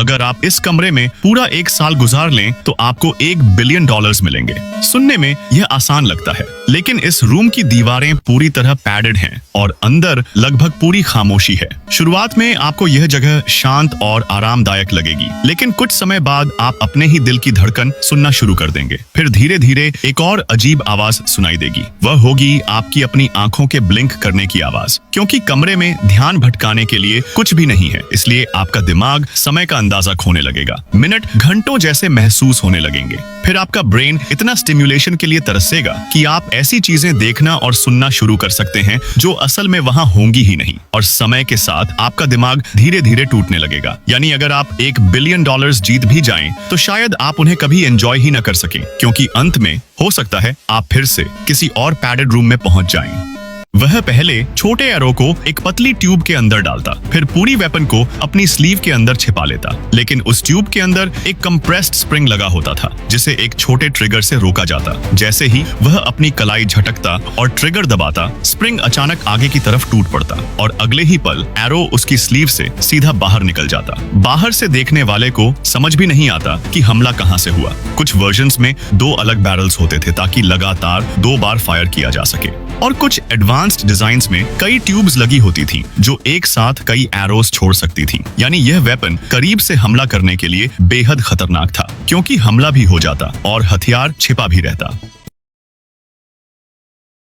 अगर आप इस कमरे में पूरा 1 साल गुजार लें तो आपको $1 बिलियन मिलेंगे। सुनने में यह आसान लगता है, लेकिन इस रूम की दीवारें पूरी तरह पैडेड हैं और अंदर लगभग पूरी खामोशी है। शुरुआत में आपको यह जगह शांत और आरामदायक लगेगी, लेकिन कुछ समय बाद आप अपने ही दिल की धड़कन सुनना शुरू कर देंगे। फिर धीरे धीरे एक और अजीब आवाज सुनाई देगी। वह होगी आपकी अपनी आंखों के ब्लिंक करने की आवाज। क्योंकि कमरे में ध्यान भटकाने के लिए कुछ भी नहीं है, इसलिए आपका दिमाग समय का अंदाजा खोने लगेगा। मिनट घंटों जैसे महसूस होने लगेंगे। फिर आपका ब्रेन इतना स्टिम्युलेशन के लिए तरसेगा कि आप ऐसी चीजें देखना और सुनना शुरू कर सकते हैं जो असल में वहां होंगी ही नहीं। और समय के साथ आपका दिमाग धीरे धीरे टूटने लगेगा। यानी अगर आप $1 बिलियन जीत भी जाएं, तो शायद आप उन्हें कभी एंजॉय ही न कर सकें, क्योंकि अंत में हो सकता है आप फिर से किसी और पैडेड रूम में पहुंच जाएं। वह पहले छोटे एरो को एक पतली ट्यूब के अंदर डालता, फिर पूरी वेपन को अपनी स्लीव के अंदर छिपा लेता। लेकिन उस ट्यूब के अंदर एक कंप्रेस्ड स्प्रिंग लगा होता था, जिसे एक छोटे ट्रिगर से रोका जाता। जैसे ही वह अपनी कलाई झटकता और ट्रिगर दबाता, स्प्रिंग अचानक आगे की तरफ टूट पड़ता और अगले ही पल एरो उसकी स्लीव से सीधा बाहर निकल जाता। बाहर से देखने वाले को समझ भी नहीं आता कि हमला कहां से हुआ। कुछ वर्जन्स में 2 अलग बैरल्स होते थे ताकि लगातार 2 बार फायर किया जा सके, और कुछ एडवांस्ड डिजाइन्स में कई ट्यूब्स लगी होती थी जो एक साथ कई एरोस छोड़ सकती थी। यानी यह वेपन करीब से हमला करने के लिए बेहद खतरनाक था, क्योंकि हमला भी हो जाता और हथियार छिपा भी रहता।